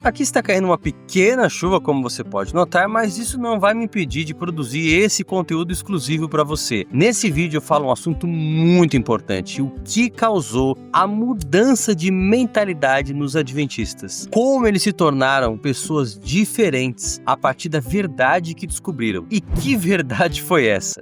Aqui está caindo uma pequena chuva, como você pode notar, mas isso não vai me impedir de produzir esse conteúdo exclusivo para você. Nesse vídeo eu falo um assunto muito importante, o que causou a mudança de mentalidade nos adventistas. Como eles se tornaram pessoas diferentes a partir da verdade que descobriram. E que verdade foi essa?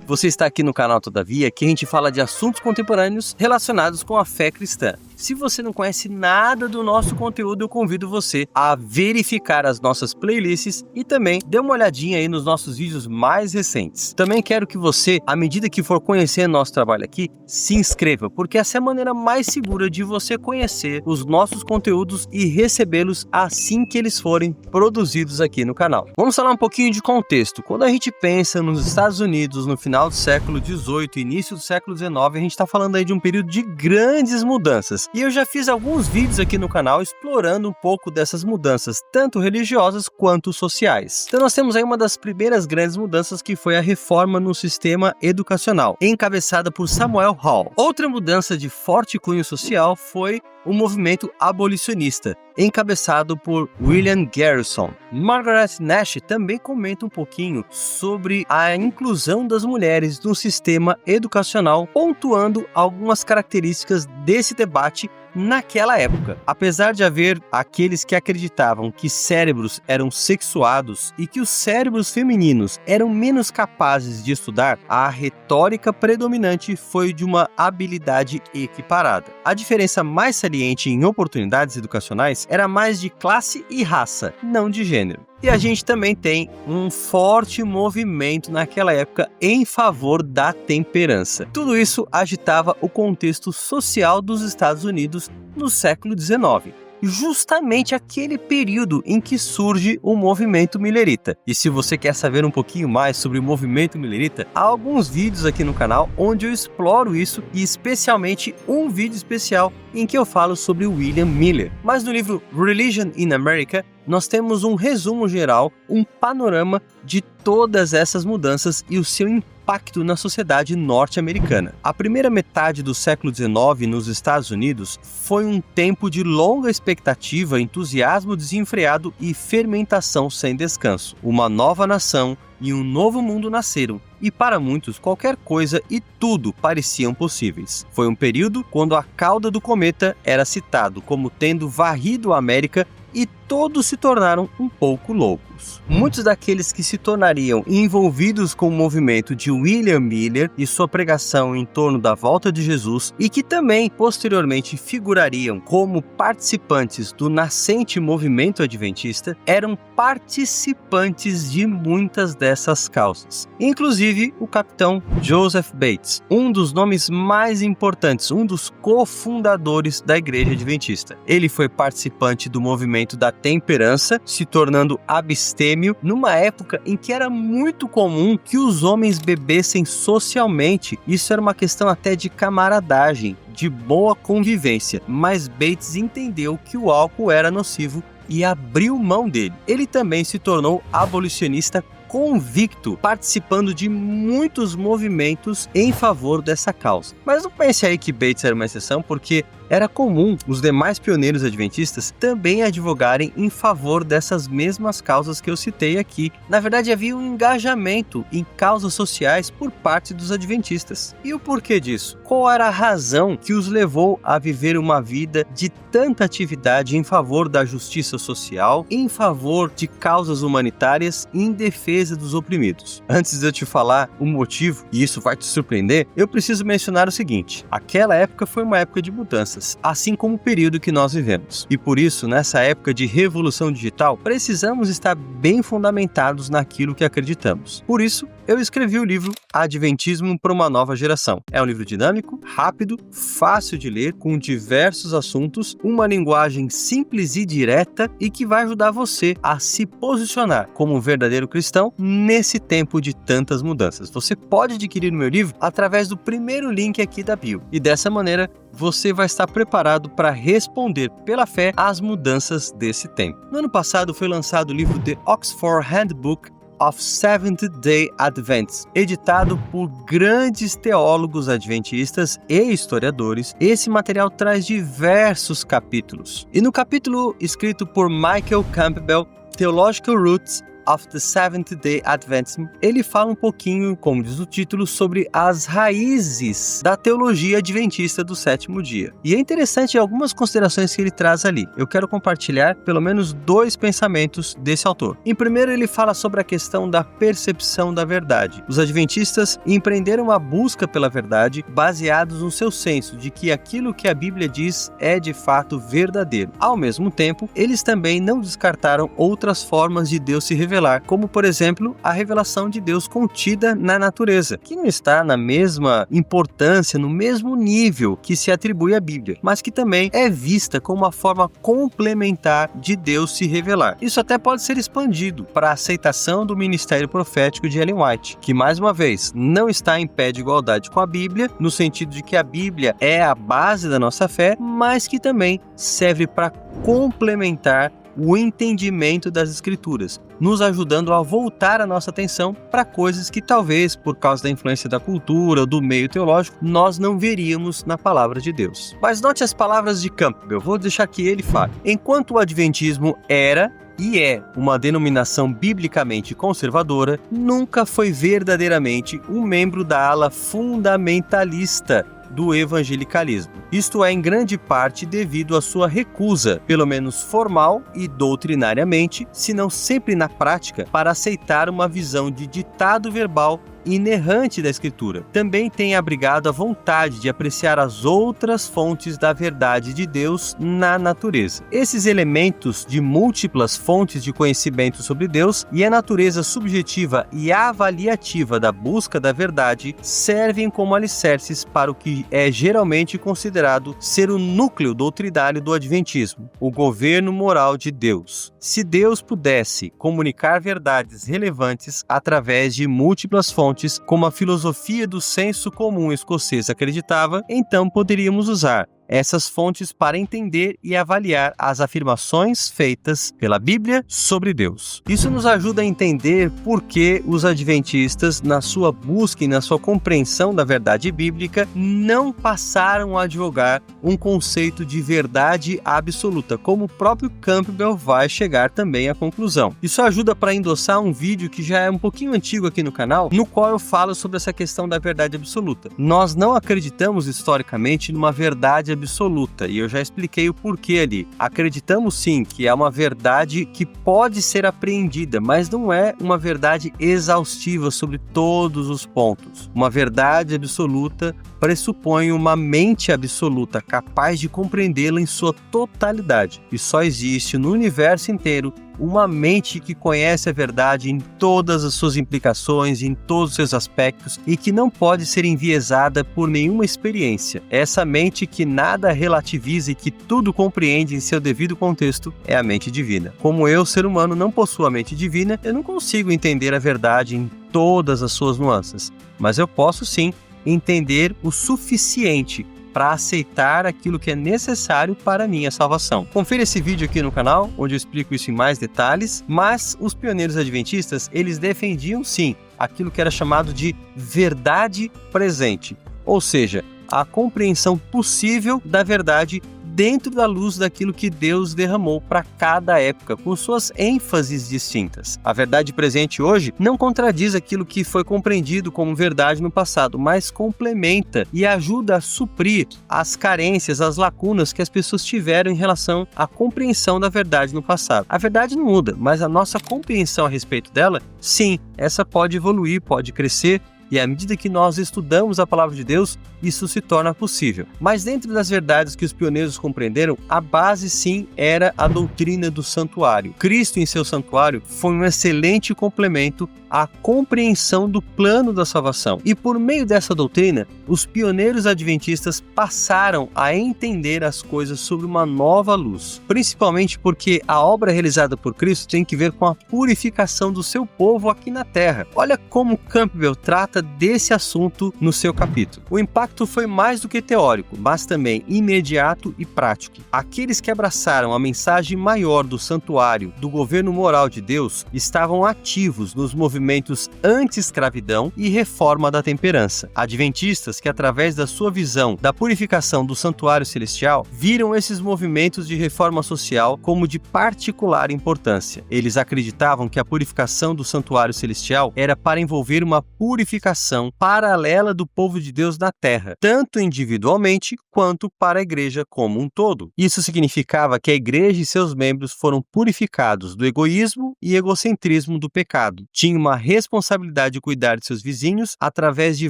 Você está aqui no canal Todavia, que a gente fala de assuntos contemporâneos relacionados com a fé cristã. Se você não conhece nada do nosso conteúdo, eu convido você a verificar as nossas playlists e também dê uma olhadinha aí nos nossos vídeos mais recentes. Também quero que você, à medida que for conhecer nosso trabalho aqui, se inscreva, porque essa é a maneira mais segura de você conhecer os nossos conteúdos e recebê-los assim que eles forem produzidos aqui no canal. Vamos falar um pouquinho de contexto. Quando a gente pensa nos Estados Unidos no final do século XVIII, início do século XIX, a gente está falando aí de um período de grandes mudanças. E eu já fiz alguns vídeos aqui no canal explorando um pouco dessas mudanças, tanto religiosas quanto sociais. Então nós temos aí uma das primeiras grandes mudanças, que foi a reforma no sistema educacional, encabeçada por Samuel Hall. Outra mudança de forte cunho social foi o movimento abolicionista, encabeçado por William Garrison. Margaret Nash também comenta um pouquinho sobre a inclusão das mulheres no sistema educacional, pontuando algumas características desse debate naquela época. Apesar de haver aqueles que acreditavam que cérebros eram sexuados e que os cérebros femininos eram menos capazes de estudar, a retórica predominante foi de uma habilidade equiparada. A diferença mais saliente em oportunidades educacionais era mais de classe e raça, não de gênero. E a gente também tem um forte movimento naquela época em favor da temperança. Tudo isso agitava o contexto social dos Estados Unidos no século XIX. Justamente aquele período em que surge o movimento millerita. E se você quer saber um pouquinho mais sobre o movimento millerita, há alguns vídeos aqui no canal onde eu exploro isso, e especialmente um vídeo especial em que eu falo sobre William Miller. Mas no livro Religion in America, nós temos um resumo geral, um panorama de todas essas mudanças e o seu impacto na sociedade norte-americana. A primeira metade do século XIX nos Estados Unidos foi um tempo de longa expectativa, entusiasmo desenfreado e fermentação sem descanso. Uma nova nação e um novo mundo nasceram, e para muitos qualquer coisa e tudo pareciam possíveis. Foi um período quando a cauda do cometa era citado como tendo varrido a América e todos se tornaram um pouco loucos. Muitos daqueles que se tornariam envolvidos com o movimento de William Miller e sua pregação em torno da volta de Jesus, e que também posteriormente figurariam como participantes do nascente movimento adventista, eram participantes de muitas dessas causas. Inclusive o capitão Joseph Bates, um dos nomes mais importantes, um dos cofundadores da Igreja Adventista. Ele foi participante do movimento da temperança, se tornando abstêmio numa época em que era muito comum que os homens bebessem socialmente. Isso era uma questão até de camaradagem, de boa convivência, mas Bates entendeu que o álcool era nocivo e abriu mão dele. Ele também se tornou abolicionista convicto, participando de muitos movimentos em favor dessa causa. Mas não pense aí que Bates era uma exceção, porque era comum os demais pioneiros adventistas também advogarem em favor dessas mesmas causas que eu citei aqui. Na verdade, havia um engajamento em causas sociais por parte dos adventistas. E o porquê disso? Qual era a razão que os levou a viver uma vida de tanta atividade em favor da justiça social, em favor de causas humanitárias e em defesa dos oprimidos? Antes de eu te falar o motivo, e isso vai te surpreender, eu preciso mencionar o seguinte: aquela época foi uma época de mudança, assim como o período que nós vivemos. E por isso, nessa época de revolução digital, precisamos estar bem fundamentados naquilo que acreditamos. Por isso, eu escrevi o livro Adventismo para uma Nova Geração. É um livro dinâmico, rápido, fácil de ler, com diversos assuntos, uma linguagem simples e direta, e que vai ajudar você a se posicionar como um verdadeiro cristão nesse tempo de tantas mudanças. Você pode adquirir o meu livro através do primeiro link aqui da bio. E dessa maneira, você vai estar preparado para responder pela fé às mudanças desse tempo. No ano passado foi lançado o livro The Oxford Handbook of Seventh-day Adventists, editado por grandes teólogos adventistas e historiadores. Esse material traz diversos capítulos. E no capítulo escrito por Michael Campbell, Theological Roots of the Seventh-day Adventism, ele fala um pouquinho, como diz o título, sobre as raízes da teologia adventista do sétimo dia. E é interessante algumas considerações que ele traz ali. Eu quero compartilhar pelo menos 2 pensamentos desse autor. Em primeiro, ele fala sobre a questão da percepção da verdade. Os adventistas empreenderam uma busca pela verdade baseados no seu senso de que aquilo que a Bíblia diz é de fato verdadeiro. Ao mesmo tempo, eles também não descartaram outras formas de Deus se revelar, como, por exemplo, a revelação de Deus contida na natureza, que não está na mesma importância, no mesmo nível que se atribui à Bíblia, mas que também é vista como uma forma complementar de Deus se revelar. Isso até pode ser expandido para a aceitação do ministério profético de Ellen White, que, mais uma vez, não está em pé de igualdade com a Bíblia, no sentido de que a Bíblia é a base da nossa fé, mas que também serve para complementar o entendimento das Escrituras, nos ajudando a voltar a nossa atenção para coisas que talvez, por causa da influência da cultura ou do meio teológico, nós não veríamos na palavra de Deus. Mas note as palavras de Campbell, vou deixar que ele fale. Enquanto o Adventismo era e é uma denominação biblicamente conservadora, nunca foi verdadeiramente um membro da ala fundamentalista do evangelicalismo. Isto é, em grande parte devido à sua recusa, pelo menos formal e doutrinariamente, se não sempre na prática, para aceitar uma visão de ditado verbal inerrante da Escritura. Também tem abrigado a vontade de apreciar as outras fontes da verdade de Deus na natureza. Esses elementos de múltiplas fontes de conhecimento sobre Deus e a natureza subjetiva e avaliativa da busca da verdade servem como alicerces para o que é geralmente considerado ser o núcleo doutrinário do Adventismo, o governo moral de Deus. Se Deus pudesse comunicar verdades relevantes através de múltiplas fontes, como a filosofia do senso comum escocês acreditava, então poderíamos usar essas fontes para entender e avaliar as afirmações feitas pela Bíblia sobre Deus. Isso nos ajuda a entender por que os adventistas, na sua busca e na sua compreensão da verdade bíblica, não passaram a advogar um conceito de verdade absoluta, como o próprio Campbell vai chegar também à conclusão. Isso ajuda para endossar um vídeo que já é um pouquinho antigo aqui no canal, no qual eu falo sobre essa questão da verdade absoluta. Nós não acreditamos historicamente numa verdade absoluta, e eu já expliquei o porquê ali. Acreditamos sim que é uma verdade que pode ser apreendida, mas não é uma verdade exaustiva sobre todos os pontos. Uma verdade absoluta pressupõe uma mente absoluta capaz de compreendê-la em sua totalidade, e só existe no universo inteiro uma mente que conhece a verdade em todas as suas implicações, em todos os seus aspectos, e que não pode ser enviesada por nenhuma experiência. Essa mente que nada relativiza e que tudo compreende em seu devido contexto é a mente divina. Como eu, ser humano, não possuo a mente divina, eu não consigo entender a verdade em todas as suas nuances, mas eu posso sim entender o suficiente para aceitar aquilo que é necessário para a minha salvação. Confira esse vídeo aqui no canal, onde eu explico isso em mais detalhes, mas os pioneiros adventistas, eles defendiam sim aquilo que era chamado de verdade presente, ou seja, a compreensão possível da verdade dentro da luz daquilo que Deus derramou para cada época, com suas ênfases distintas. A verdade presente hoje não contradiz aquilo que foi compreendido como verdade no passado, mas complementa e ajuda a suprir as carências, as lacunas que as pessoas tiveram em relação à compreensão da verdade no passado. A verdade não muda, mas a nossa compreensão a respeito dela, sim, essa pode evoluir, pode crescer, e à medida que nós estudamos a palavra de Deus, isso se torna possível. Mas dentro das verdades que os pioneiros compreenderam, a base sim era a doutrina do santuário. Cristo em seu santuário foi um excelente complemento à compreensão do plano da salvação. E por meio dessa doutrina, os pioneiros adventistas passaram a entender as coisas sob uma nova luz. Principalmente porque a obra realizada por Cristo tem que ver com a purificação do seu povo aqui na terra. Olha como Campbell trata trata desse assunto no seu capítulo. O impacto foi mais do que teórico, mas também imediato e prático. Aqueles que abraçaram a mensagem maior do santuário, do governo moral de Deus, estavam ativos nos movimentos anti-escravidão e reforma da temperança. Adventistas que, através da sua visão da purificação do santuário celestial, viram esses movimentos de reforma social como de particular importância. Eles acreditavam que a purificação do santuário celestial era para envolver uma purificação paralela do povo de Deus na terra, tanto individualmente quanto para a igreja como um todo. Isso significava que a igreja e seus membros foram purificados do egoísmo e egocentrismo do pecado. Tinha uma responsabilidade de cuidar de seus vizinhos através de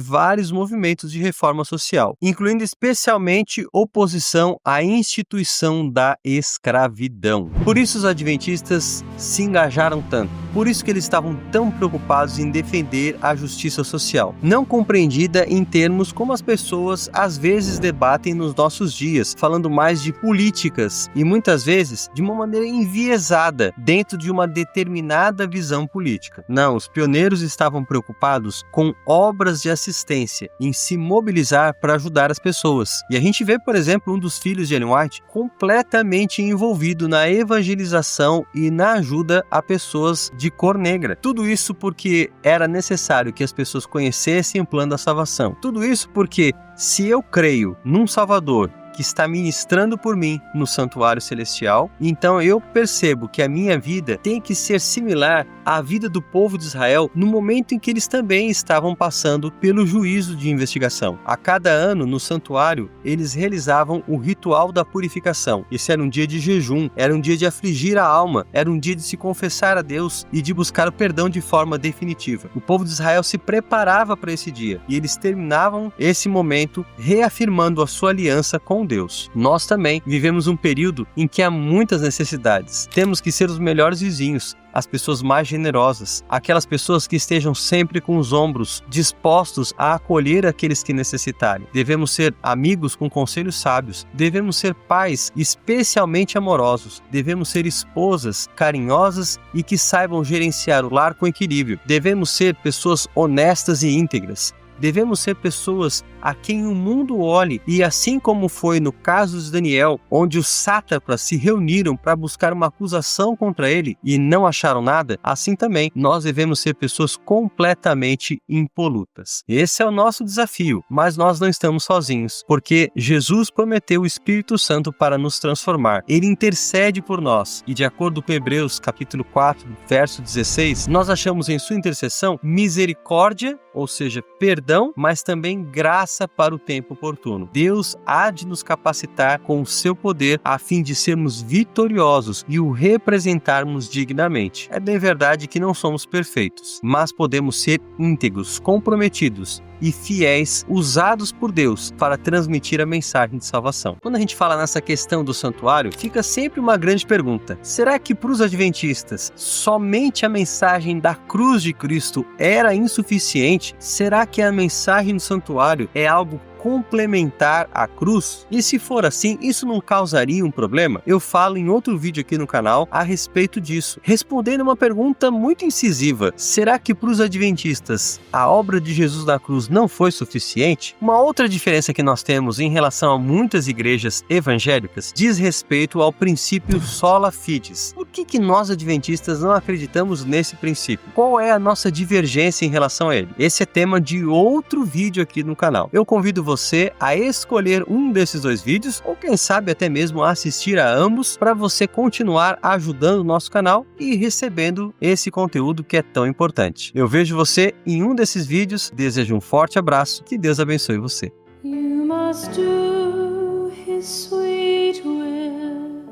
vários movimentos de reforma social, incluindo especialmente oposição à instituição da escravidão. Por isso os adventistas se engajaram tanto. Por isso que eles estavam tão preocupados em defender a justiça social, não compreendida em termos como as pessoas às vezes debatem nos nossos dias, falando mais de políticas e muitas vezes de uma maneira enviesada dentro de uma determinada visão política. Não, os pioneiros estavam preocupados com obras de assistência, em se mobilizar para ajudar as pessoas. E a gente vê, por exemplo, um dos filhos de Ellen White completamente envolvido na evangelização e na ajuda a pessoas de cor negra. Tudo isso porque era necessário que as pessoas conhecessem o plano da salvação. Tudo isso porque se eu creio num Salvador que está ministrando por mim no santuário celestial, então eu percebo que a minha vida tem que ser similar à vida do povo de Israel no momento em que eles também estavam passando pelo juízo de investigação. A cada ano, no santuário, eles realizavam o ritual da purificação. Esse era um dia de jejum, era um dia de afligir a alma, era um dia de se confessar a Deus e de buscar o perdão de forma definitiva. O povo de Israel se preparava para esse dia e eles terminavam esse momento reafirmando a sua aliança com Deus. Nós também vivemos um período em que há muitas necessidades. Temos que ser os melhores vizinhos, as pessoas mais generosas, aquelas pessoas que estejam sempre com os ombros dispostos a acolher aqueles que necessitarem. Devemos ser amigos com conselhos sábios, devemos ser pais especialmente amorosos, devemos ser esposas carinhosas e que saibam gerenciar o lar com equilíbrio, devemos ser pessoas honestas e íntegras. Devemos ser pessoas a quem o mundo olhe e assim como foi no caso de Daniel, onde os sátrapas se reuniram para buscar uma acusação contra ele e não acharam nada, assim também nós devemos ser pessoas completamente impolutas. Esse é o nosso desafio, mas nós não estamos sozinhos, porque Jesus prometeu o Espírito Santo para nos transformar. Ele intercede por nós e de acordo com Hebreus capítulo 4, verso 16, nós achamos em sua intercessão misericórdia, ou seja, perdão, mas também graça para o tempo oportuno. Deus há de nos capacitar com o seu poder a fim de sermos vitoriosos e o representarmos dignamente. É bem verdade que não somos perfeitos, mas podemos ser íntegros, comprometidos e fiéis, usados por Deus para transmitir a mensagem de salvação. Quando a gente fala nessa questão do santuário, fica sempre uma grande pergunta. Será que para os adventistas somente a mensagem da cruz de Cristo era insuficiente? Será que a mensagem do santuário é algo complementar à cruz? E se for assim, isso não causaria um problema? Eu falo em outro vídeo aqui no canal a respeito disso, respondendo uma pergunta muito incisiva. Será que para os adventistas a obra de Jesus na cruz não foi suficiente? Uma outra diferença que nós temos em relação a muitas igrejas evangélicas diz respeito ao princípio sola fides. Por que nós adventistas não acreditamos nesse princípio? Qual é a nossa divergência em relação a ele? Esse é tema de outro vídeo aqui no canal. Eu convido você a escolher um desses dois vídeos ou quem sabe até mesmo assistir a ambos para você continuar ajudando o nosso canal e recebendo esse conteúdo que é tão importante. Eu vejo você em um desses vídeos, desejo um forte abraço, que Deus abençoe você. You must do his sweet will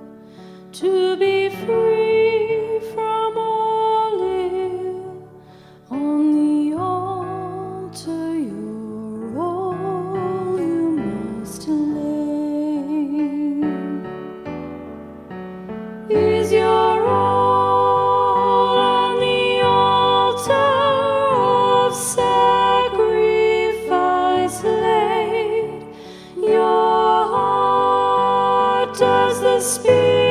to be free from all ill. On the altar your all you must lay. Is your all on the altar of sacrifice laid? Your heart does the Spirit